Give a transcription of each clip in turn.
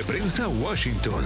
de Prensa Washington.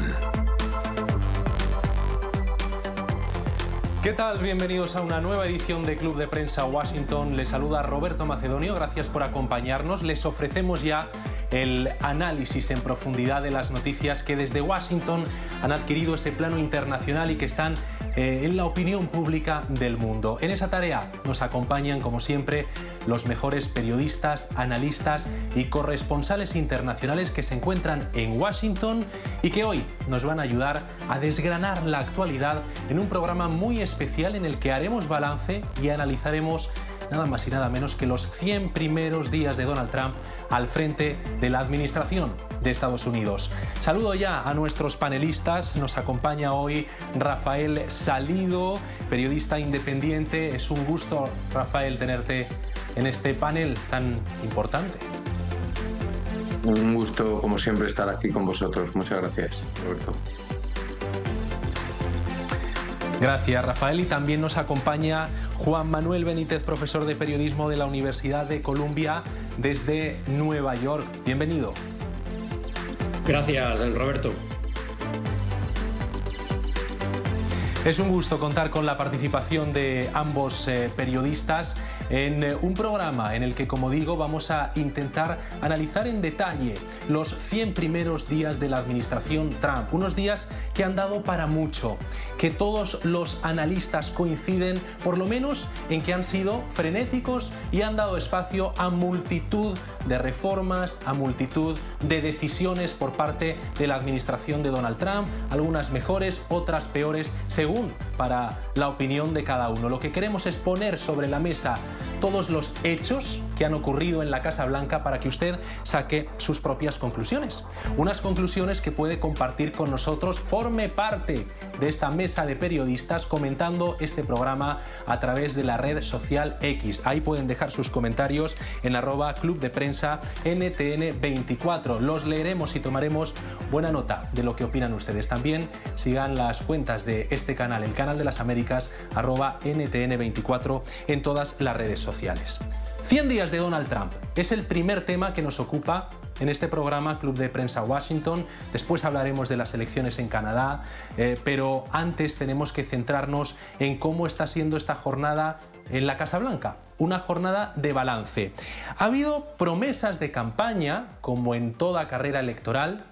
¿Qué tal? Bienvenidos a una nueva edición de Club de Prensa Washington. Les saluda Roberto Macedonio, gracias por acompañarnos. Les ofrecemos ya el análisis en profundidad de las noticias que desde Washington han adquirido ese plano internacional y que están en la opinión pública del mundo. En esa tarea nos acompañan, como siempre, los mejores periodistas, analistas y corresponsales internacionales que se encuentran en Washington y que hoy nos van a ayudar a desgranar la actualidad en un programa muy especial en el que haremos balance y analizaremos nada más y nada menos que los 100 primeros días de Donald Trump al frente de la administración de Estados Unidos. Saludo ya a nuestros panelistas. Nos acompaña hoy Rafael Salido, periodista independiente. Es un gusto, Rafael, tenerte en este panel tan importante. Un gusto, como siempre, estar aquí con vosotros. Muchas gracias, Roberto. Gracias, Rafael. Y también nos acompaña Juan Manuel Benítez, profesor de periodismo de la Universidad de Columbia desde Nueva York. Bienvenido. Gracias, Roberto. Es un gusto contar con la participación de ambos periodistas en un programa en el que, como digo, vamos a intentar analizar en detalle los 100 primeros días de la administración Trump. Unos días que han dado para mucho, que todos los analistas coinciden por lo menos en que han sido frenéticos y han dado espacio a multitud de reformas, a multitud de decisiones por parte de la administración de Donald Trump, algunas mejores, otras peores, según para la opinión de cada uno. Lo que queremos es poner sobre la mesa todos los hechos que han ocurrido en la Casa Blanca para que usted saque sus propias conclusiones. Unas conclusiones que puede compartir con nosotros, forme parte de esta mesa de periodistas comentando este programa a través de la red social X. Ahí pueden dejar sus comentarios en @Club de Prensa NTN24. Los leeremos y tomaremos buena nota de lo que opinan ustedes. También sigan las cuentas de este canal, el canal de las Américas, @NTN24 en todas las redes sociales. 100 días de Donald Trump es el primer tema que nos ocupa en este programa Club de Prensa Washington. Después hablaremos de las elecciones en Canadá, pero antes tenemos que centrarnos en cómo está siendo esta jornada en la Casa Blanca, una jornada de balance. Ha habido promesas de campaña, como en toda carrera electoral,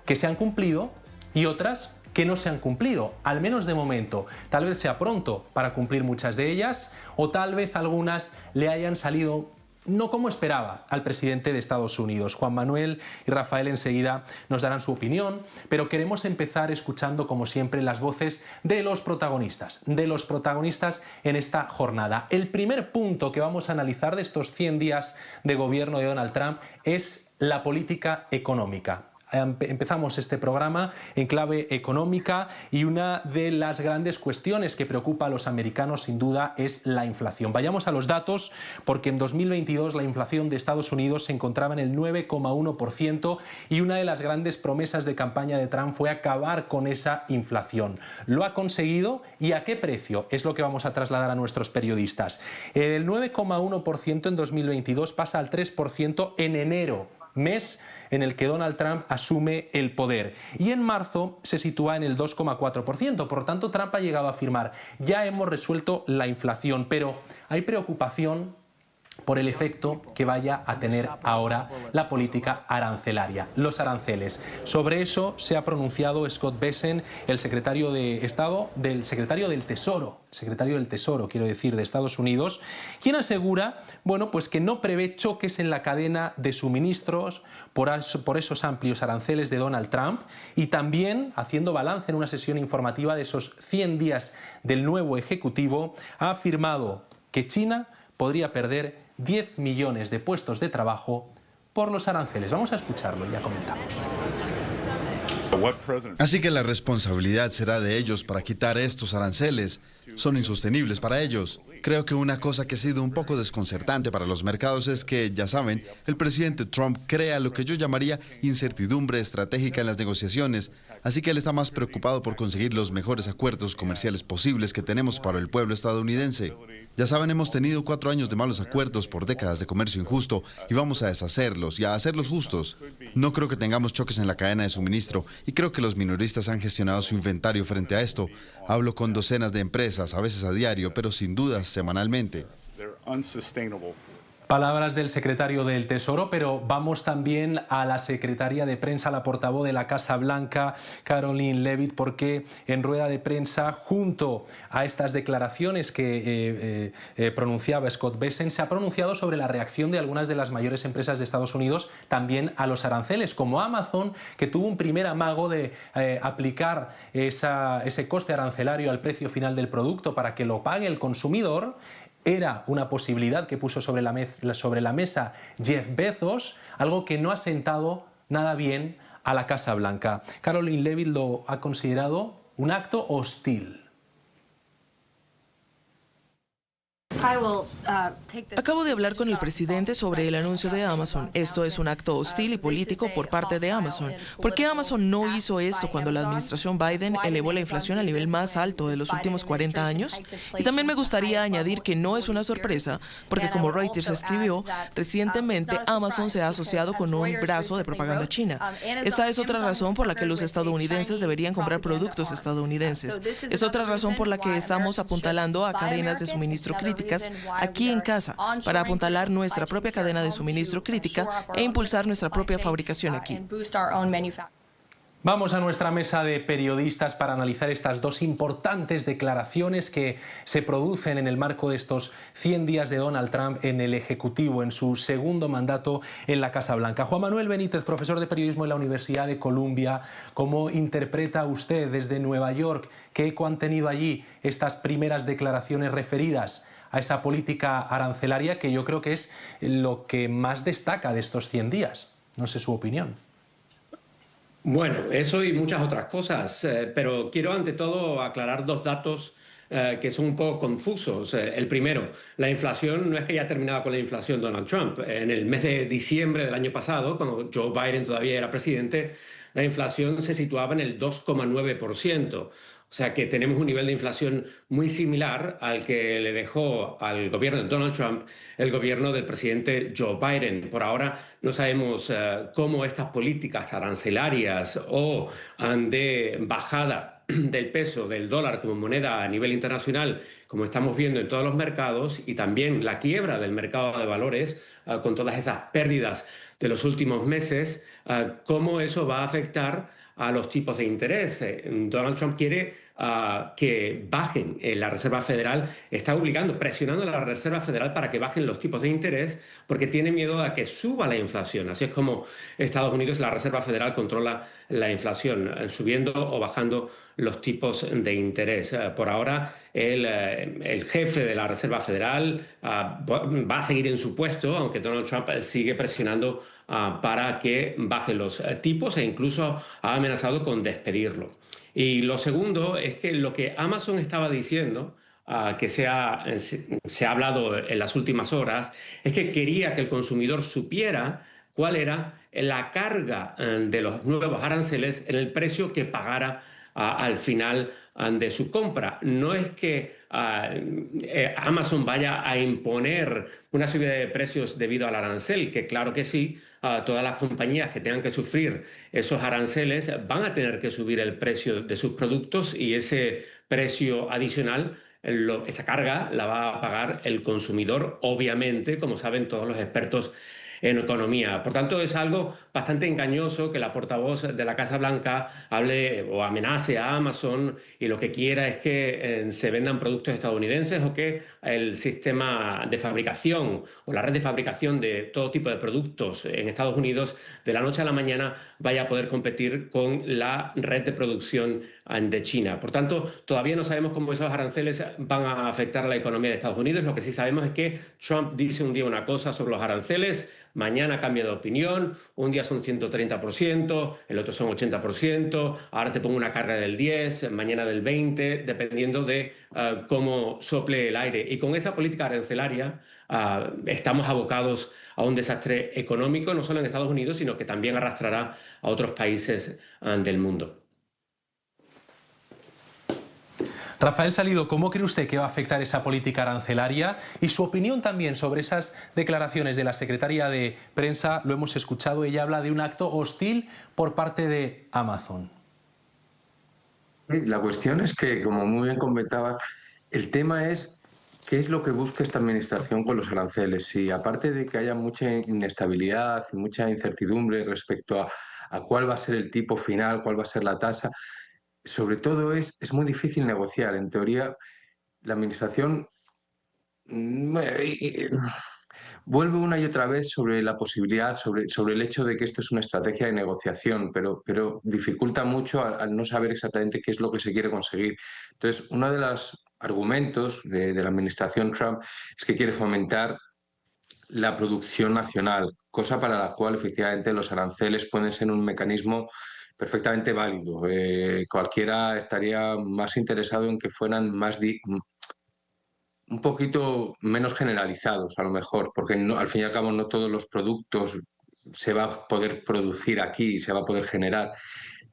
que se han cumplido y otras que no se han cumplido, al menos de momento. Tal vez sea pronto para cumplir muchas de ellas, o tal vez algunas le hayan salido no como esperaba al presidente de Estados Unidos. Juan Manuel y Rafael enseguida nos darán su opinión, pero queremos empezar escuchando, como siempre, las voces de los protagonistas en esta jornada. El primer punto que vamos a analizar de estos 100 días de gobierno de Donald Trump es la política económica. Empezamos este programa en clave económica y una de las grandes cuestiones que preocupa a los americanos sin duda es la inflación. Vayamos a los datos, porque en 2022 la inflación de Estados Unidos se encontraba en el 9,1% y una de las grandes promesas de campaña de Trump fue acabar con esa inflación. ¿Lo ha conseguido y a qué precio? Es lo que vamos a trasladar a nuestros periodistas. El 9,1% en 2022 pasa al 3% en enero, mes en el que Donald Trump asume el poder. Y en marzo se sitúa en el 2,4%. Por lo tanto, Trump ha llegado a afirmar: ya hemos resuelto la inflación, pero hay preocupación por el efecto que vaya a tener ahora la política arancelaria, los aranceles. Sobre eso se ha pronunciado Scott Bessent, el secretario de Estado, secretario del Tesoro, quiero decir, de Estados Unidos, quien asegura, pues que no prevé choques en la cadena de suministros por esos amplios aranceles de Donald Trump, y también, haciendo balance en una sesión informativa de esos 100 días del nuevo Ejecutivo, ha afirmado que China podría perder 10 millones de puestos de trabajo por los aranceles. Vamos a escucharlo y ya comentamos. Así que la responsabilidad será de ellos para quitar estos aranceles. Son insostenibles para ellos. Creo que una cosa que ha sido un poco desconcertante para los mercados es que, ya saben, el presidente Trump crea lo que yo llamaría incertidumbre estratégica en las negociaciones, así que él está más preocupado por conseguir los mejores acuerdos comerciales posibles que tenemos para el pueblo estadounidense. Ya saben, hemos tenido 4 años de malos acuerdos por décadas de comercio injusto y vamos a deshacerlos y a hacerlos justos. No creo que tengamos choques en la cadena de suministro y creo que los minoristas han gestionado su inventario frente a esto. Hablo con docenas de empresas, a veces a diario, pero sin dudas semanalmente. Palabras del secretario del Tesoro, pero vamos también a la secretaria de prensa, la portavoz de la Casa Blanca, Karoline Leavitt, porque en rueda de prensa, junto a estas declaraciones que pronunciaba Scott Bessent, se ha pronunciado sobre la reacción de algunas de las mayores empresas de Estados Unidos también a los aranceles, como Amazon, que tuvo un primer amago de aplicar ese coste arancelario al precio final del producto para que lo pague el consumidor. Era una posibilidad que puso sobre la mesa Jeff Bezos, algo que no ha sentado nada bien a la Casa Blanca. Karoline Leavitt lo ha considerado un acto hostil. Acabo de hablar con el presidente sobre el anuncio de Amazon. Esto es un acto hostil y político por parte de Amazon. ¿Por qué Amazon no hizo esto cuando la administración Biden elevó la inflación al nivel más alto de los últimos 40 años? Y también me gustaría añadir que no es una sorpresa, porque como Reuters escribió, recientemente Amazon se ha asociado con un brazo de propaganda china. Esta es otra razón por la que los estadounidenses deberían comprar productos estadounidenses. Es otra razón por la que estamos apuntalando a cadenas de suministro críticas aquí en casa para apuntalar nuestra propia cadena de suministro crítica e impulsar nuestra propia fabricación aquí. Vamos a nuestra mesa de periodistas para analizar estas dos importantes declaraciones que se producen en el marco de estos 100 días de Donald Trump en el Ejecutivo, en su segundo mandato en la Casa Blanca. Juan Manuel Benítez, profesor de periodismo en la Universidad de Columbia, ¿cómo interpreta usted desde Nueva York qué eco han tenido allí estas primeras declaraciones referidas a esa política arancelaria que yo creo que es lo que más destaca de estos 100 días? No sé su opinión. Bueno, eso y muchas otras cosas, pero quiero ante todo aclarar dos datos que son un poco confusos. El primero, la inflación no es que haya terminado con la inflación Donald Trump. En el mes de diciembre del año pasado, cuando Joe Biden todavía era presidente, la inflación se situaba en el 2,9%. O sea que tenemos un nivel de inflación muy similar al que le dejó al gobierno de Donald Trump el gobierno del presidente Joe Biden. Por ahora no sabemos cómo estas políticas arancelarias o de bajada del peso del dólar como moneda a nivel internacional, como estamos viendo en todos los mercados, y también la quiebra del mercado de valores con todas esas pérdidas de los últimos meses, cómo eso va a afectar a los tipos de interés. Donald Trump quiere que bajen. La Reserva Federal está obligando, presionando a la Reserva Federal para que bajen los tipos de interés porque tiene miedo a que suba la inflación. Así es como Estados Unidos, la Reserva Federal, controla la inflación, subiendo o bajando los tipos de interés. Por ahora, el jefe de la Reserva Federal va a seguir en su puesto, aunque Donald Trump sigue presionando para que baje los tipos e incluso ha amenazado con despedirlo. Y lo segundo es que lo que Amazon estaba diciendo, que se ha hablado en las últimas horas, es que quería que el consumidor supiera cuál era la carga de los nuevos aranceles en el precio que pagara al final de su compra. No es que Amazon vaya a imponer una subida de precios debido al arancel, que claro que sí, todas las compañías que tengan que sufrir esos aranceles van a tener que subir el precio de sus productos y ese precio adicional, esa carga la va a pagar el consumidor, obviamente, como saben todos los expertos en economía. Por tanto, es algo bastante engañoso que la portavoz de la Casa Blanca hable o amenace a Amazon y lo que quiera es que se vendan productos estadounidenses o que el sistema de fabricación o la red de fabricación de todo tipo de productos en Estados Unidos de la noche a la mañana vaya a poder competir con la red de producción de China. Por tanto, todavía no sabemos cómo esos aranceles van a afectar a la economía de Estados Unidos. Lo que sí sabemos es que Trump dice un día una cosa sobre los aranceles, mañana cambia de opinión, un día son 130%, el otro son 80%, ahora te pongo una carga del 10%, mañana del 20%, dependiendo de cómo sople el aire. Y con esa política arancelaria estamos abocados a un desastre económico, no solo en Estados Unidos, sino que también arrastrará a otros países del mundo. Rafael Salido, ¿cómo cree usted que va a afectar esa política arancelaria? Y su opinión también sobre esas declaraciones de la secretaria de prensa, lo hemos escuchado, ella habla de un acto hostil por parte de Amazon. La cuestión es que, como muy bien comentaba, el tema es qué es lo que busca esta administración con los aranceles. Si aparte de que haya mucha inestabilidad y mucha incertidumbre respecto a cuál va a ser el tipo final, cuál va a ser la tasa, sobre todo es muy difícil negociar. En teoría, la administración vuelve una y otra vez sobre la posibilidad, sobre el hecho de que esto es una estrategia de negociación, pero dificulta mucho al no saber exactamente qué es lo que se quiere conseguir. Entonces, uno de los argumentos de la administración Trump es que quiere fomentar la producción nacional, cosa para la cual efectivamente los aranceles pueden ser un mecanismo perfectamente válido. Cualquiera estaría más interesado en que fueran un poquito menos generalizados, a lo mejor, porque al fin y al cabo no todos los productos se va a poder producir aquí, se va a poder generar.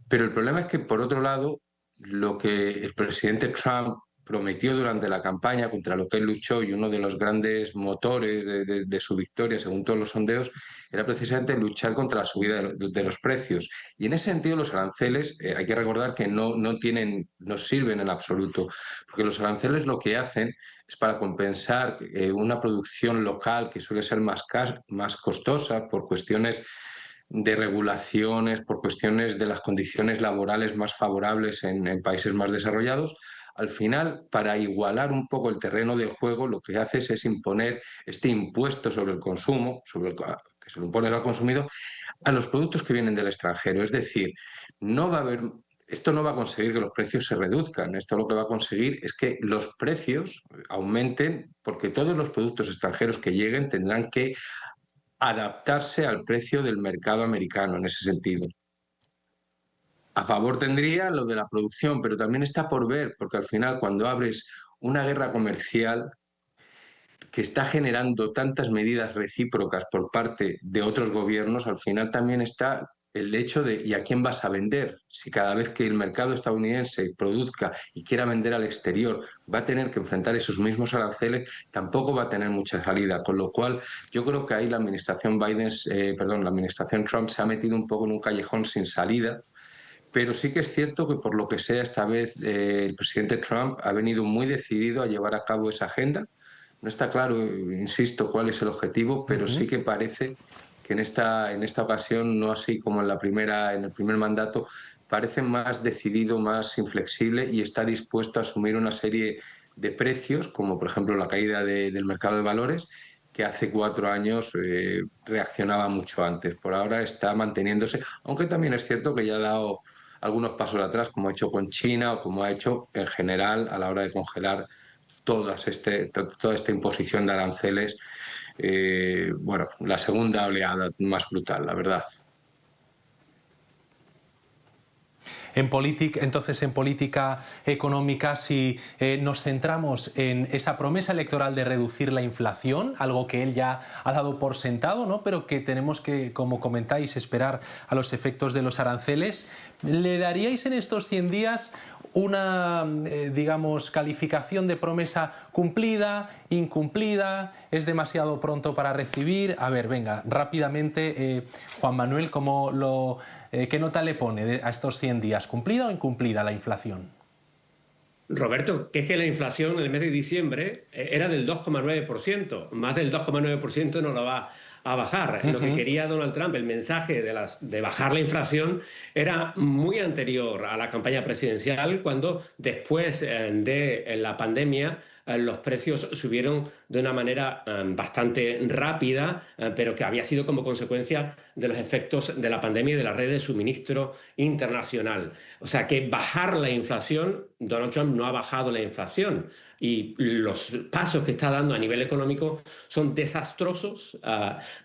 Pero el problema es que, por otro lado, lo que el presidente Trump prometió durante la campaña, contra lo que él luchó, y uno de los grandes motores de su victoria, según todos los sondeos, era precisamente luchar contra la subida de los precios. Y en ese sentido los aranceles, hay que recordar que no sirven en absoluto, porque los aranceles lo que hacen es para compensar una producción local que suele ser más costosa por cuestiones de regulaciones, por cuestiones de las condiciones laborales más favorables en países más desarrollados. Al final, para igualar un poco el terreno del juego, lo que haces es imponer este impuesto sobre el consumo, que se lo impone al consumidor, a los productos que vienen del extranjero. Es decir, esto no va a conseguir que los precios se reduzcan. Esto lo que va a conseguir es que los precios aumenten, porque todos los productos extranjeros que lleguen tendrán que adaptarse al precio del mercado americano en ese sentido. A favor tendría lo de la producción, pero también está por ver, porque al final cuando abres una guerra comercial que está generando tantas medidas recíprocas por parte de otros gobiernos, al final también está el hecho de ¿y a quién vas a vender? Si cada vez que el mercado estadounidense produzca y quiera vender al exterior va a tener que enfrentar esos mismos aranceles, tampoco va a tener mucha salida. Con lo cual, yo creo que ahí la administración la administración Trump se ha metido un poco en un callejón sin salida. Pero sí que es cierto que, por lo que sea, esta vez el presidente Trump ha venido muy decidido a llevar a cabo esa agenda. No está claro, insisto, cuál es el objetivo, pero sí que parece que en esta ocasión, no así como en el primer mandato, parece más decidido, más inflexible y está dispuesto a asumir una serie de precios, como por ejemplo la caída del mercado de valores, que hace 4 años reaccionaba mucho antes. Por ahora está manteniéndose, aunque también es cierto que ya ha dado algunos pasos atrás, como ha hecho con China o como ha hecho en general a la hora de congelar toda esta imposición de aranceles. La segunda oleada más brutal, la verdad. Entonces, en política económica, si nos centramos en esa promesa electoral de reducir la inflación, algo que él ya ha dado por sentado, ¿no?, pero que tenemos que, como comentáis, esperar a los efectos de los aranceles, ¿le daríais en estos 100 días una, calificación de promesa cumplida, incumplida? ¿Es demasiado pronto para recibir? A ver, venga, rápidamente, Juan Manuel, ¿qué nota le pone a estos 100 días? ¿Cumplida o incumplida la inflación? Roberto, que es que la inflación en el mes de diciembre era del 2,9%. Más del 2,9% no lo va a bajar. Lo que quería Donald Trump, el mensaje de bajar la inflación, era muy anterior a la campaña presidencial, cuando después de la pandemia los precios subieron de una manera bastante rápida, pero que había sido como consecuencia de los efectos de la pandemia y de la red de suministro internacional. O sea que bajar la inflación, Donald Trump no ha bajado la inflación. Y los pasos que está dando a nivel económico son desastrosos.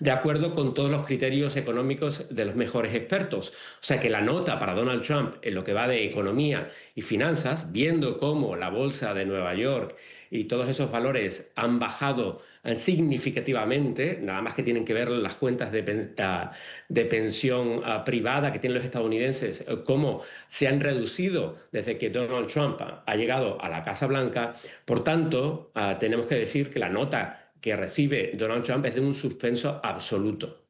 de acuerdo con todos los criterios económicos de los mejores expertos. O sea que la nota para Donald Trump en lo que va de economía y finanzas, viendo cómo la bolsa de Nueva York y todos esos valores han bajado significativamente, nada más que tienen que ver las cuentas de pensión privada que tienen los estadounidenses, cómo se han reducido desde que Donald Trump ha llegado a la Casa Blanca. Por tanto, tenemos que decir que la nota que recibe Donald Trump es de un suspenso absoluto.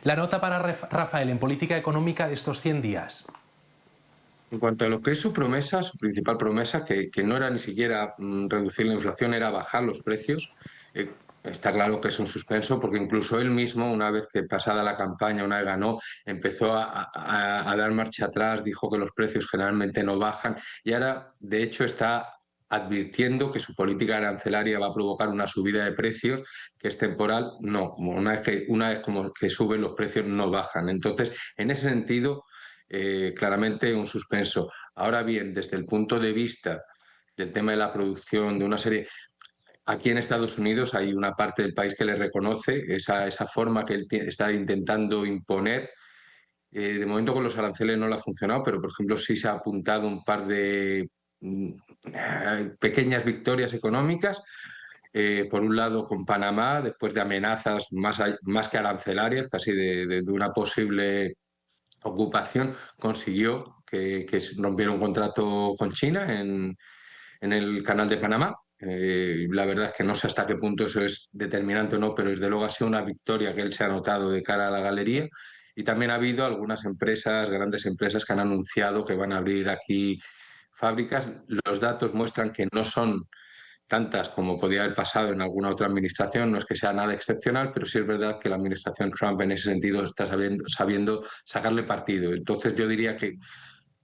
La nota para Rafael en política económica de estos 100 días. En cuanto a lo que es su promesa, su principal promesa, que no era ni siquiera reducir la inflación, era bajar los precios, está claro que es un suspenso, porque incluso él mismo, una vez que pasada la campaña, una vez ganó, empezó a dar marcha atrás, dijo que los precios generalmente no bajan, y ahora, de hecho, está advirtiendo que su política arancelaria va a provocar una subida de precios que es temporal. No, una vez como que suben los precios no bajan. Entonces, en ese sentido, claramente un suspenso. Ahora bien, desde el punto de vista del tema de la producción de una serie, aquí en Estados Unidos hay una parte del país que le reconoce esa forma que él está intentando imponer. De momento con los aranceles no le ha funcionado, pero por ejemplo sí se ha apuntado un par de pequeñas victorias económicas. Por un lado con Panamá, después de amenazas más que arancelarias, casi de una posible ocupación, consiguió que rompiera un contrato con China en el canal de Panamá. La verdad es que no sé hasta qué punto eso es determinante o no, pero desde luego ha sido una victoria que él se ha notado de cara a la galería. Y también ha habido algunas empresas, grandes empresas, que han anunciado que van a abrir aquí fábricas. Los datos muestran que no son tantas como podía haber pasado en alguna otra administración, no es que sea nada excepcional, pero sí es verdad que la administración Trump en ese sentido está sabiendo sacarle partido. Entonces yo diría que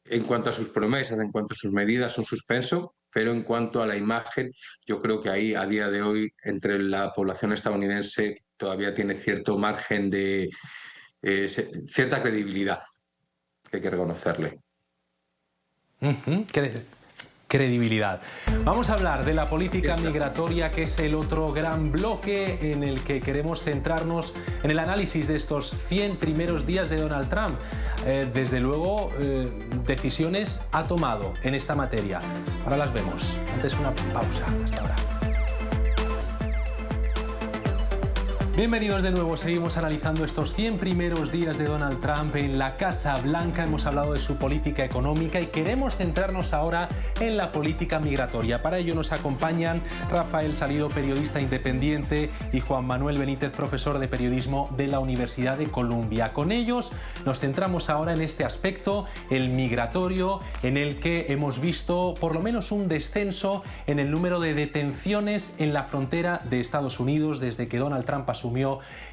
en cuanto a sus promesas, en cuanto a sus medidas, un suspenso, pero en cuanto a la imagen, yo creo que ahí, a día de hoy, entre la población estadounidense todavía tiene cierto margen de cierta credibilidad que hay que reconocerle. Credibilidad. Vamos a hablar de la política migratoria, que es el otro gran bloque en el que queremos centrarnos en el análisis de estos 100 primeros días de Donald Trump. Desde luego, decisiones ha tomado en esta materia. Ahora las vemos. Antes una pausa. Hasta ahora. Bienvenidos de nuevo, seguimos analizando estos 100 primeros días de Donald Trump en la Casa Blanca. Hemos hablado de su política económica y queremos centrarnos ahora en la política migratoria. Para ello nos acompañan Rafael Salido, periodista independiente, y Juan Manuel Benítez, profesor de periodismo de la Universidad de Columbia. Con ellos nos centramos ahora en este aspecto, el migratorio, en el que hemos visto por lo menos un descenso en el número de detenciones en la frontera de Estados Unidos desde que Donald Trump asumió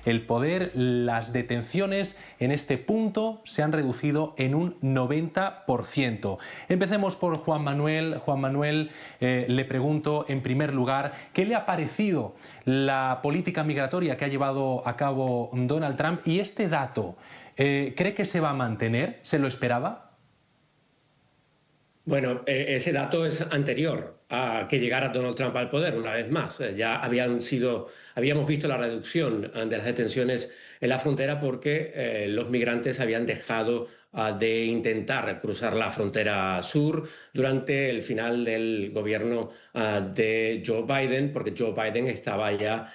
el poder. Las detenciones en este punto se han reducido en un 90%. Empecemos por Juan Manuel. Juan Manuel, le pregunto en primer lugar, ¿qué le ha parecido la política migratoria que ha llevado a cabo Donald Trump? Y este dato, ¿cree que se va a mantener? ¿Se lo esperaba? Bueno, ese dato es anterior a que llegara Donald Trump al poder, una vez más. Ya habíamos visto la reducción de las detenciones en la frontera porque los migrantes habían dejado de intentar cruzar la frontera sur durante el final del gobierno de Joe Biden, porque Joe Biden estaba ya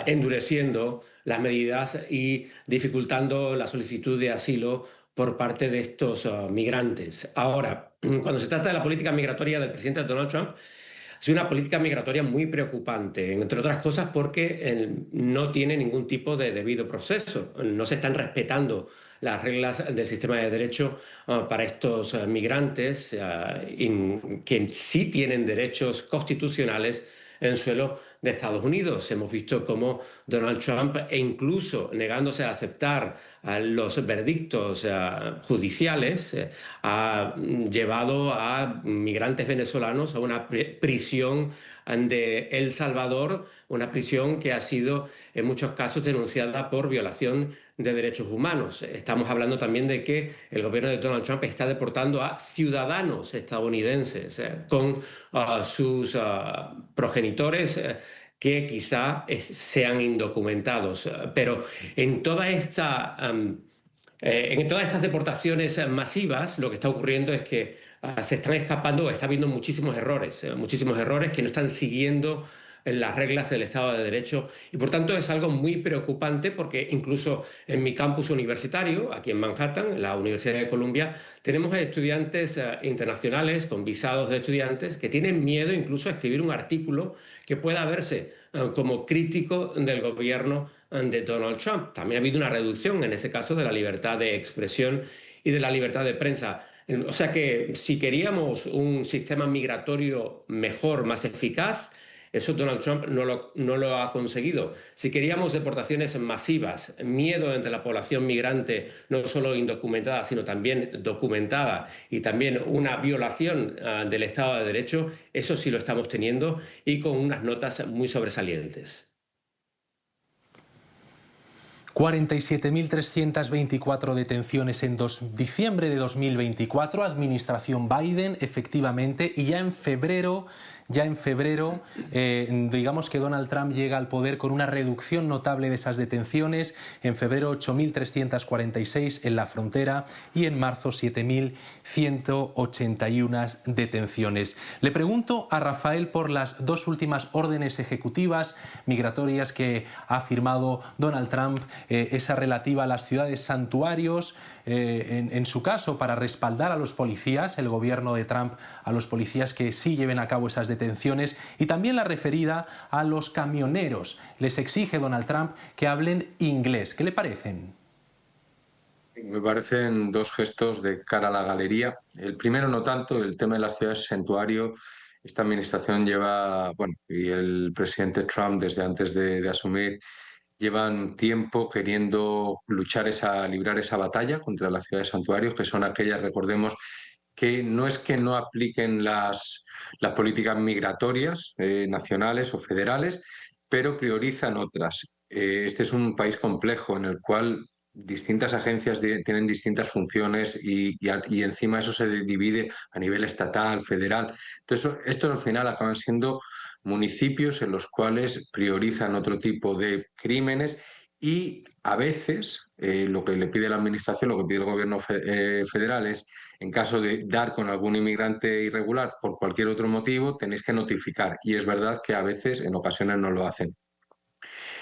endureciendo las medidas y dificultando la solicitud de asilo por parte de estos migrantes. Ahora, cuando se trata de la política migratoria del presidente Donald Trump, ha sido una política migratoria muy preocupante, entre otras cosas porque no tiene ningún tipo de debido proceso. No se están respetando las reglas del sistema de derecho para estos migrantes que sí tienen derechos constitucionales en suelo de Estados Unidos. Hemos visto cómo Donald Trump, e incluso negándose a aceptar los veredictos judiciales, ha llevado a migrantes venezolanos a una prisión de El Salvador, una prisión que ha sido en muchos casos denunciada por violación de derechos humanos. Estamos hablando también de que el gobierno de Donald Trump está deportando a ciudadanos estadounidenses con sus progenitores que quizá sean indocumentados. Pero en todas estas deportaciones masivas, lo que está ocurriendo es que se están escapando, está habiendo muchísimos errores que no están siguiendo las reglas del Estado de Derecho, y por tanto es algo muy preocupante, porque incluso en mi campus universitario, aquí en Manhattan, en la Universidad de Columbia, tenemos estudiantes internacionales con visados de estudiantes que tienen miedo incluso a escribir un artículo que pueda verse como crítico del gobierno de Donald Trump. También ha habido una reducción en ese caso de la libertad de expresión y de la libertad de prensa. O sea que si queríamos un sistema migratorio mejor, más eficaz, eso Donald Trump no lo ha conseguido. Si queríamos deportaciones masivas, miedo entre la población migrante, no solo indocumentada, sino también documentada, y también una violación del Estado de Derecho, eso sí lo estamos teniendo, y con unas notas muy sobresalientes. 47.324 detenciones en diciembre de 2024, administración Biden, efectivamente, y ya en febrero, digamos que Donald Trump llega al poder con una reducción notable de esas detenciones. En febrero 8.346 en la frontera y en marzo 7.181 detenciones. Le pregunto a Rafael por las dos últimas órdenes ejecutivas migratorias que ha firmado Donald Trump, esa relativa a las ciudades santuarios, en su caso para respaldar a los policías, el gobierno de Trump, a los policías que sí lleven a cabo esas detenciones, y también la referida a los camioneros. Les exige Donald Trump que hablen inglés. ¿Qué le parecen? Me parecen dos gestos de cara a la galería. El primero no tanto, el tema de las ciudades santuario. Esta administración lleva, bueno, y el presidente Trump desde antes de asumir, llevan tiempo queriendo librar esa batalla contra las ciudades santuarios, que son aquellas, recordemos, que no apliquen las políticas migratorias nacionales o federales, pero priorizan otras. Este es un país complejo en el cual distintas agencias tienen distintas funciones y encima eso se divide a nivel estatal, federal. Entonces, esto al final acaban siendo municipios en los cuales priorizan otro tipo de crímenes, y a veces lo que le pide la administración, lo que pide el gobierno federal es, en caso de dar con algún inmigrante irregular por cualquier otro motivo, tenéis que notificar. Y es verdad que a veces, en ocasiones, no lo hacen.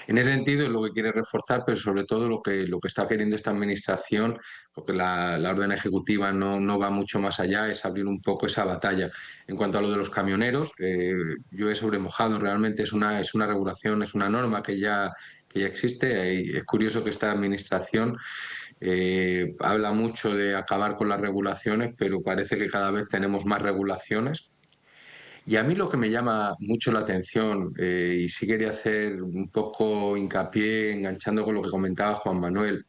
En ese sentido es lo que quiere reforzar, pero sobre todo lo que está queriendo esta administración, porque la orden ejecutiva no va mucho más allá, es abrir un poco esa batalla. En cuanto a lo de los camioneros, yo he sobremojado, realmente es una regulación, es una norma que ya existe. Y es curioso que esta administración habla mucho de acabar con las regulaciones, pero parece que cada vez tenemos más regulaciones. Y a mí lo que me llama mucho la atención, y sí quería hacer un poco hincapié enganchando con lo que comentaba Juan Manuel,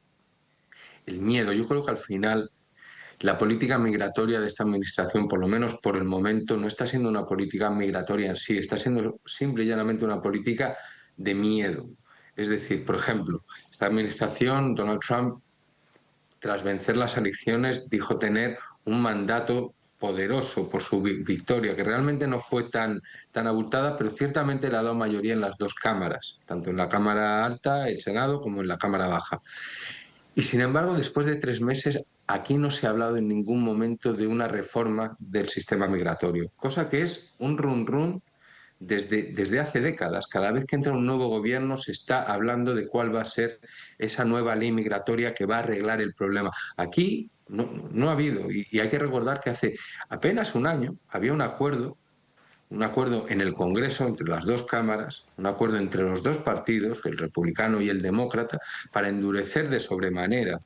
el miedo. Yo creo que al final la política migratoria de esta administración, por lo menos por el momento, no está siendo una política migratoria en sí, está siendo simple y llanamente una política de miedo. Es decir, por ejemplo, esta administración, Donald Trump, tras vencer las elecciones, dijo tener un mandato poderoso por su victoria, que realmente no fue tan abultada, pero ciertamente le ha dado mayoría en las dos cámaras, tanto en la Cámara Alta, el Senado, como en la Cámara Baja. Y sin embargo, después de 3 meses, aquí no se ha hablado en ningún momento de una reforma del sistema migratorio, cosa que es un run desde hace décadas. Cada vez que entra un nuevo gobierno se está hablando de cuál va a ser esa nueva ley migratoria que va a arreglar el problema. Aquí no ha habido, y hay que recordar que hace apenas un año había un acuerdo en el Congreso entre las dos cámaras, un acuerdo entre los dos partidos, el republicano y el demócrata, para endurecer de sobremanera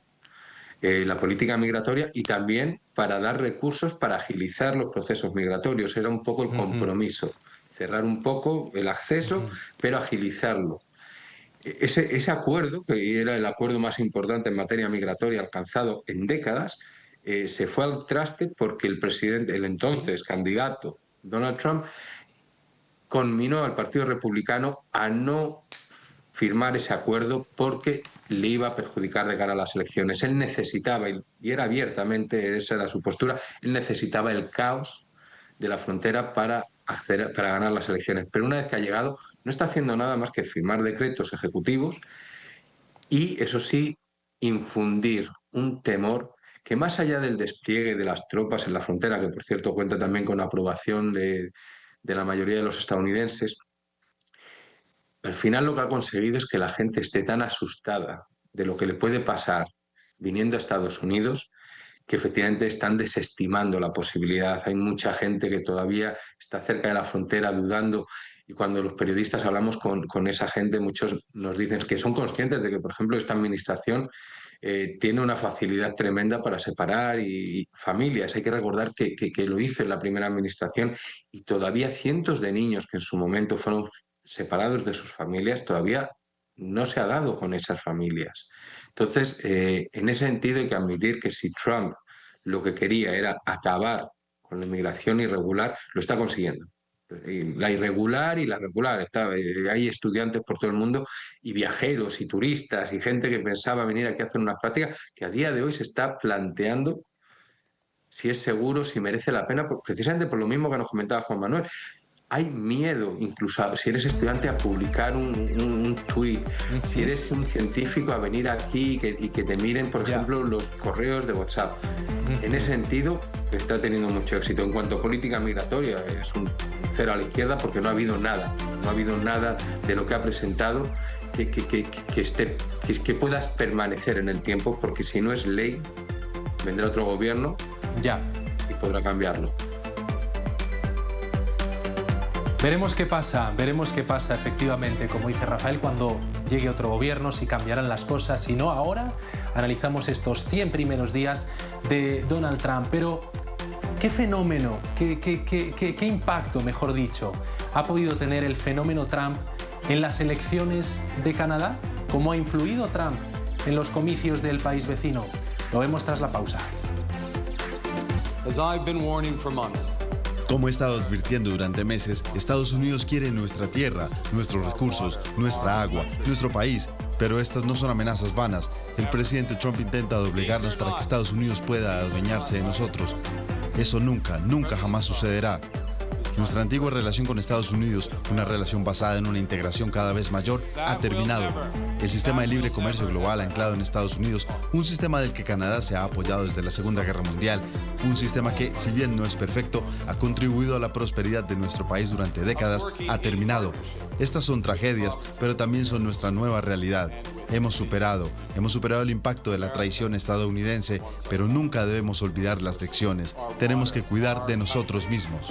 la política migratoria y también para dar recursos para agilizar los procesos migratorios. Era un poco el compromiso. Cerrar un poco el acceso, pero agilizarlo. Ese acuerdo, que era el acuerdo más importante en materia migratoria alcanzado en décadas, se fue al traste porque el presidente, el entonces candidato Donald Trump, conminó al Partido Republicano a no firmar ese acuerdo porque le iba a perjudicar de cara a las elecciones. Él necesitaba, y era abiertamente, esa era su postura, él necesitaba el caos de la frontera para para ganar las elecciones. Pero una vez que ha llegado, no está haciendo nada más que firmar decretos ejecutivos y, eso sí, infundir un temor que, más allá del despliegue de las tropas en la frontera, que por cierto cuenta también con la aprobación de la mayoría de los estadounidenses, al final lo que ha conseguido es que la gente esté tan asustada de lo que le puede pasar viniendo a Estados Unidos, que efectivamente están desestimando la posibilidad. Hay mucha gente que todavía está cerca de la frontera dudando, y cuando los periodistas hablamos con esa gente, muchos nos dicen que son conscientes de que, por ejemplo, esta administración tiene una facilidad tremenda para separar y familias. Hay que recordar que lo hizo en la primera administración, y todavía cientos de niños que en su momento fueron separados de sus familias, todavía no se ha dado con esas familias. Entonces, en ese sentido hay que admitir que si Trump lo que quería era acabar con la inmigración irregular, lo está consiguiendo. La irregular y la regular. Hay estudiantes por todo el mundo, y viajeros y turistas y gente que pensaba venir aquí a hacer unas prácticas, que a día de hoy se está planteando si es seguro, si merece la pena, precisamente por lo mismo que nos comentaba Juan Manuel. Hay miedo, incluso si eres estudiante, a publicar un tuit. Si eres un científico, a venir aquí y que te miren, por ejemplo, los correos de WhatsApp. En ese sentido, está teniendo mucho éxito. En cuanto a política migratoria, es un cero a la izquierda, porque no ha habido nada. No ha habido nada de lo que ha presentado que puedas permanecer en el tiempo, porque si no es ley, vendrá otro gobierno y podrá cambiarlo. Veremos qué pasa, efectivamente, como dice Rafael, cuando llegue otro gobierno, si cambiarán las cosas. Si no, ahora analizamos estos 100 primeros días de Donald Trump. Pero, ¿qué fenómeno, qué impacto, mejor dicho, ha podido tener el fenómeno Trump en las elecciones de Canadá? ¿Cómo ha influido Trump en los comicios del país vecino? Lo vemos tras la pausa. As I've been warning for months. Como he estado advirtiendo durante meses, Estados Unidos quiere nuestra tierra, nuestros recursos, nuestra agua, nuestro país. Pero estas no son amenazas vanas. El presidente Trump intenta doblegarnos para que Estados Unidos pueda adueñarse de nosotros. Eso nunca jamás sucederá. Nuestra antigua relación con Estados Unidos, una relación basada en una integración cada vez mayor, ha terminado. El sistema de libre comercio global anclado en Estados Unidos, un sistema del que Canadá se ha apoyado desde la Segunda Guerra Mundial, un sistema que, si bien no es perfecto, ha contribuido a la prosperidad de nuestro país durante décadas, ha terminado. Estas son tragedias, pero también son nuestra nueva realidad. Hemos superado el impacto de la traición estadounidense, pero nunca debemos olvidar las lecciones. Tenemos que cuidar de nosotros mismos.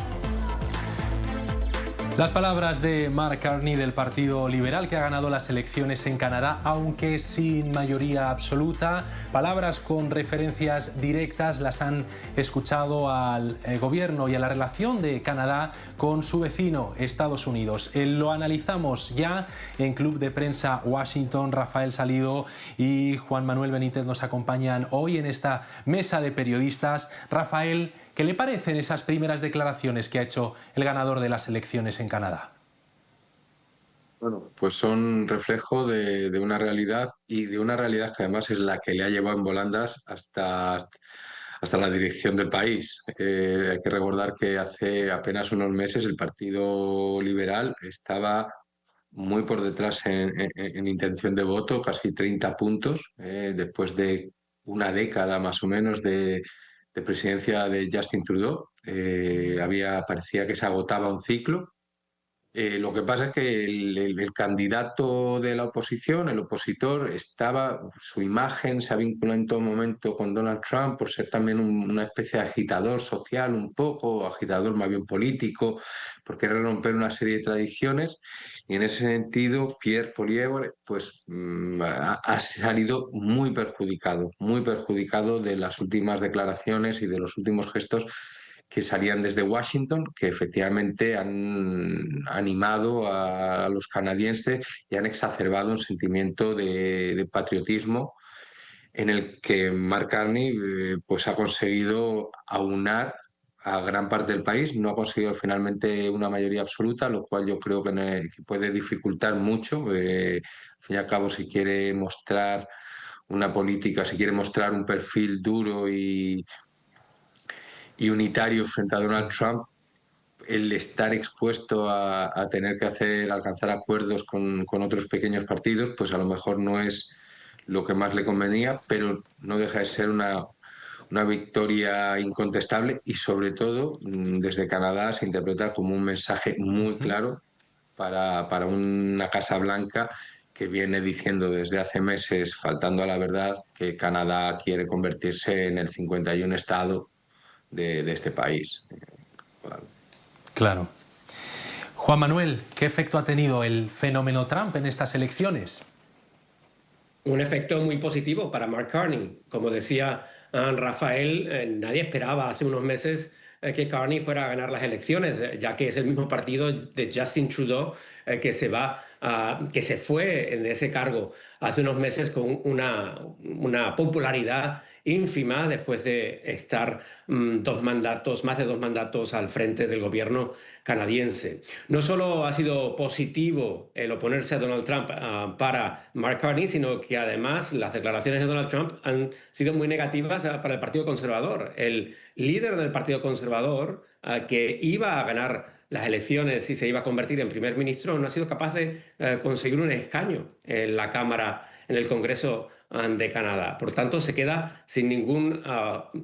Las palabras de Mark Carney del Partido Liberal, que ha ganado las elecciones en Canadá, aunque sin mayoría absoluta. Palabras con referencias directas las han escuchado al gobierno y a la relación de Canadá con su vecino, Estados Unidos. Lo analizamos ya en Club de Prensa Washington. Rafael Salido y Juan Manuel Benítez nos acompañan hoy en esta mesa de periodistas. Rafael, ¿qué le parecen esas primeras declaraciones que ha hecho el ganador de las elecciones en Canadá? Bueno, pues son reflejo de una realidad, y de una realidad que además es la que le ha llevado en volandas hasta la dirección del país. Hay que recordar que hace apenas unos meses el Partido Liberal estaba muy por detrás en intención de voto, casi 30 puntos, después de una década más o menos de presidencia de Justin Trudeau. Parecía que se agotaba un ciclo. Lo que pasa es que el candidato de la oposición, el opositor, su imagen se ha vinculado en todo momento con Donald Trump por ser también una especie de agitador social, un poco, agitador más bien político, por querer romper una serie de tradiciones. Y en ese sentido, Pierre Poilievre pues, ha salido muy perjudicado de las últimas declaraciones y de los últimos gestos que salían desde Washington, que efectivamente han animado a los canadienses y han exacerbado un sentimiento de patriotismo, en el que Mark Carney pues ha conseguido aunar a gran parte del país. No ha conseguido finalmente una mayoría absoluta, lo cual yo creo que puede dificultar mucho. Al fin y al cabo, si quiere mostrar una política, si quiere mostrar un perfil duro y unitario frente a Donald Trump, el estar expuesto a tener que alcanzar acuerdos con otros pequeños partidos, pues a lo mejor no es lo que más le convenía, pero no deja de ser una victoria incontestable y sobre todo desde Canadá se interpreta como un mensaje muy claro para una Casa Blanca que viene diciendo desde hace meses, faltando a la verdad, que Canadá quiere convertirse en el 51 estado de este país. Claro. Claro. Juan Manuel, ¿qué efecto ha tenido el fenómeno Trump en estas elecciones? Un efecto muy positivo para Mark Carney. Como decía Rafael, nadie esperaba hace unos meses que Carney fuera a ganar las elecciones, ya que es el mismo partido de Justin Trudeau que se fue en ese cargo hace unos meses con una popularidad ínfima después de estar más de 2 mandatos al frente del gobierno canadiense. No solo ha sido positivo el oponerse a Donald Trump para Mark Carney, sino que además las declaraciones de Donald Trump han sido muy negativas para el Partido Conservador. El líder del Partido Conservador, que iba a ganar las elecciones y se iba a convertir en primer ministro, no ha sido capaz de conseguir un escaño en la Cámara, en el Congreso de Canadá. Por tanto, se queda sin ningún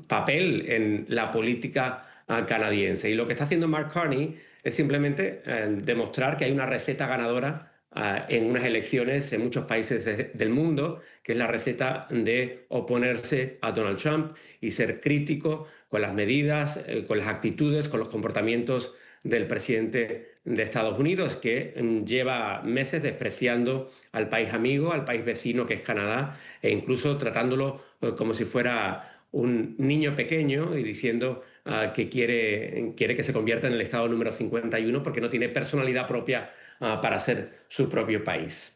papel en la política canadiense. Y lo que está haciendo Mark Carney es simplemente demostrar que hay una receta ganadora en unas elecciones en muchos países del mundo, que es la receta de oponerse a Donald Trump y ser crítico con las medidas, con las actitudes, con los comportamientos del presidente de Estados Unidos, que lleva meses despreciando al país amigo, al país vecino que es Canadá, e incluso tratándolo como si fuera un niño pequeño y diciendo que quiere que se convierta en el estado número 51 porque no tiene personalidad propia para ser su propio país.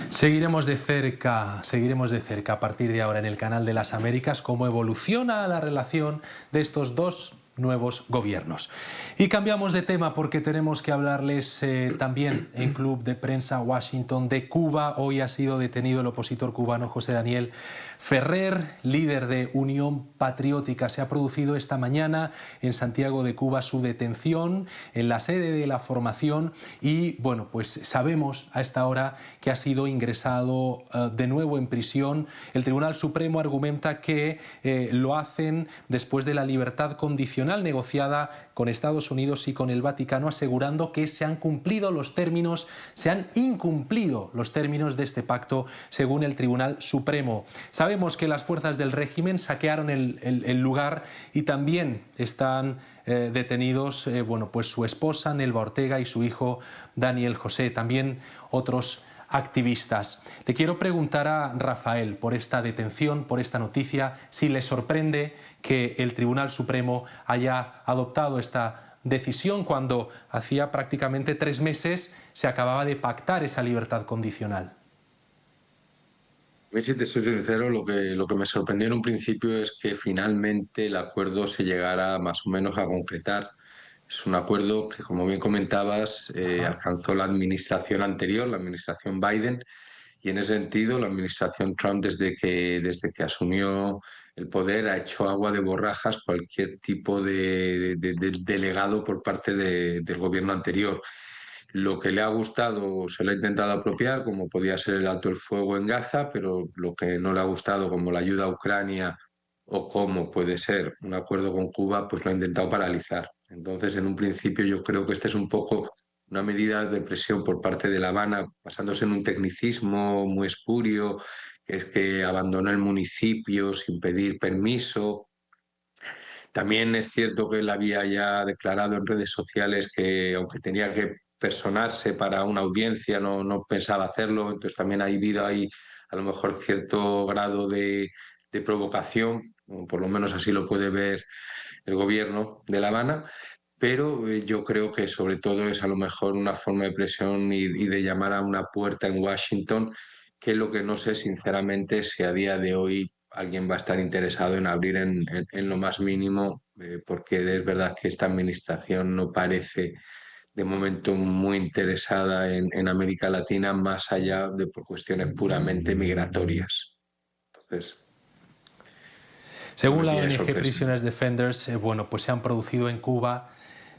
Seguiremos de cerca a partir de ahora en el Canal de las Américas cómo evoluciona la relación de estos dos nuevos gobiernos. Y cambiamos de tema porque tenemos que hablarles también en Club de Prensa Washington de Cuba. Hoy ha sido detenido el opositor cubano José Daniel Ferrer, líder de Unión Patriótica. Se ha producido esta mañana en Santiago de Cuba su detención en la sede de la formación y bueno, pues sabemos a esta hora que ha sido ingresado de nuevo en prisión. El Tribunal Supremo argumenta que lo hacen después de la libertad condicional negociada con Estados Unidos y con el Vaticano, asegurando que se han incumplido los términos de este pacto, según el Tribunal Supremo. Sabemos que las fuerzas del régimen saquearon el lugar y también están detenidos pues su esposa Nelva Ortega y su hijo Daniel José, también otros activistas. Le quiero preguntar a Rafael por esta detención, por esta noticia, si le sorprende que el Tribunal Supremo haya adoptado esta decisión cuando hacía prácticamente 3 meses se acababa de pactar esa libertad condicional. Si te soy sincero, lo que me sorprendió en un principio es que finalmente el acuerdo se llegara más o menos a concretar. Es un acuerdo que, como bien comentabas, alcanzó la administración anterior, la administración Biden, y en ese sentido la administración Trump, desde que asumió el poder, ha hecho agua de borrajas cualquier tipo de delegado por parte del gobierno anterior. Lo que le ha gustado se le ha intentado apropiar, como podía ser el alto el fuego en Gaza, pero lo que no le ha gustado, como la ayuda a Ucrania o como puede ser un acuerdo con Cuba, pues lo ha intentado paralizar. Entonces, en un principio yo creo que este es un poco una medida de presión por parte de La Habana, basándose en un tecnicismo muy espurio, que es que abandonó el municipio sin pedir permiso. También es cierto que él había ya declarado en redes sociales que, aunque tenía que personarse para una audiencia, no pensaba hacerlo. Entonces también ha habido ahí a lo mejor cierto grado de provocación, o por lo menos así lo puede ver el gobierno de La Habana. Pero yo creo que sobre todo es a lo mejor una forma de presión y de llamar a una puerta en Washington, que es lo que no sé sinceramente si a día de hoy alguien va a estar interesado en abrir en lo más mínimo, porque es verdad que esta administración no parece de momento muy interesada en América Latina, más allá de por cuestiones puramente migratorias. Entonces... Según la debería ONG sorpresa. Prisoners Defenders, bueno, pues se han producido en Cuba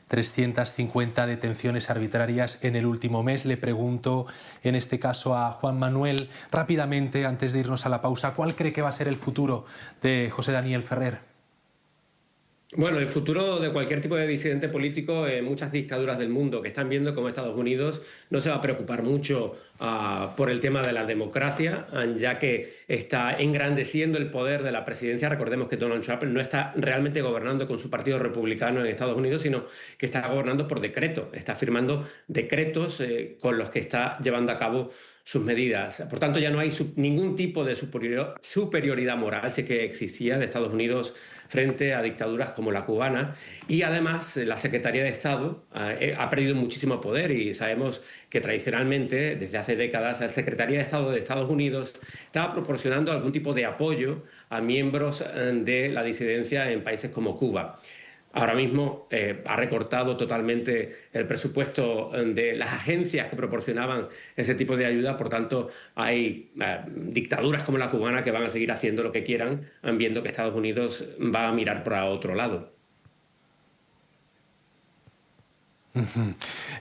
350 detenciones arbitrarias en el último mes. Le pregunto en este caso a Juan Manuel, rápidamente, antes de irnos a la pausa, ¿cuál cree que va a ser el futuro de José Daniel Ferrer? Bueno, el futuro de cualquier tipo de disidente político en muchas dictaduras del mundo que están viendo cómo Estados Unidos no se va a preocupar mucho por el tema de la democracia, ya que está engrandeciendo el poder de la presidencia. Recordemos que Donald Trump no está realmente gobernando con su partido republicano en Estados Unidos, sino que está gobernando por decreto, está firmando decretos con los que está llevando a cabo sus medidas. Por tanto, ya no hay ningún tipo de superioridad moral, sí que existía, de Estados Unidos frente a dictaduras como la cubana. Y además, la Secretaría de Estado ha perdido muchísimo poder y sabemos que tradicionalmente, desde hace décadas, la Secretaría de Estado de Estados Unidos estaba proporcionando algún tipo de apoyo a miembros de la disidencia en países como Cuba. Ahora mismo ha recortado totalmente el presupuesto de las agencias que proporcionaban ese tipo de ayuda. Por tanto, hay dictaduras como la cubana que van a seguir haciendo lo que quieran, viendo que Estados Unidos va a mirar para otro lado.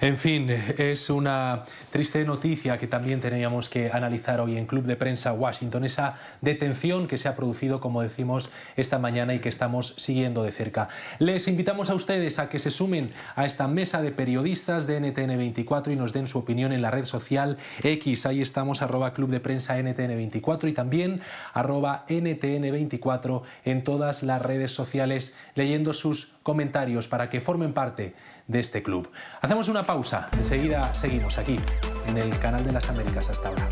En fin, es una triste noticia que también teníamos que analizar hoy en Club de Prensa Washington, esa detención que se ha producido, como decimos, esta mañana y que estamos siguiendo de cerca. Les invitamos a ustedes a que se sumen a esta mesa de periodistas de NTN24 y nos den su opinión en la red social X. Ahí estamos, @Club de Prensa NTN24 y también @NTN24 en todas las redes sociales, leyendo sus comentarios para que formen parte de este club. Hacemos una pausa, enseguida seguimos aquí en el canal de las Américas. Hasta ahora.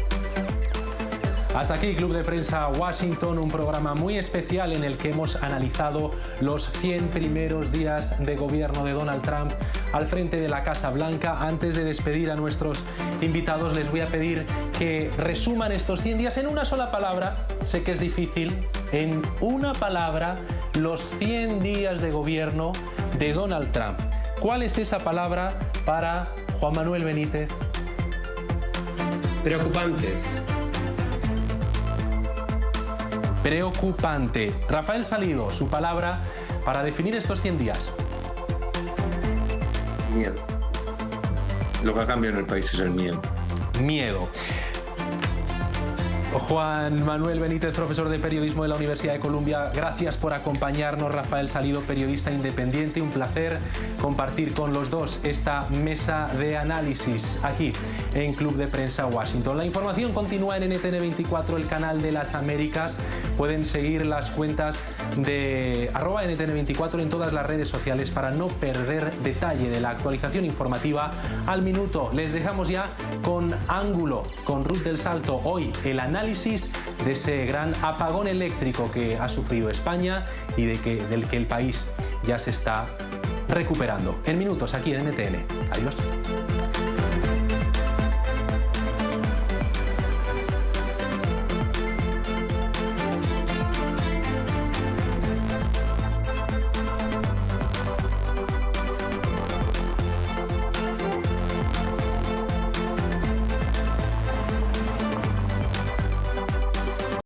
Hasta aquí Club de Prensa Washington, un programa muy especial en el que hemos analizado los 100 primeros días de gobierno de Donald Trump al frente de la Casa Blanca. Antes de despedir a nuestros invitados, les voy a pedir que resuman estos 100 días en una sola palabra. Sé que es difícil, en una palabra, los 100 días de gobierno de Donald Trump. ¿Cuál es esa palabra para Juan Manuel Benítez? Preocupantes. Preocupante. Rafael Salido, su palabra para definir estos 100 días. Miedo. Lo que ha cambiado en el país es el miedo. Miedo. Juan Manuel Benítez, profesor de periodismo de la Universidad de Columbia, gracias por acompañarnos. Rafael Salido, periodista independiente, un placer compartir con los dos esta mesa de análisis aquí en Club de Prensa Washington. La información continúa en NTN24, el canal de las Américas. Pueden seguir las cuentas de @NTN24 en todas las redes sociales para no perder detalle de la actualización informativa al minuto. Les dejamos ya con Ángulo, con Ruth del Salto. Hoy el análisis de ese gran apagón eléctrico que ha sufrido España y del que el país ya se está recuperando. En minutos aquí en NTN. Adiós.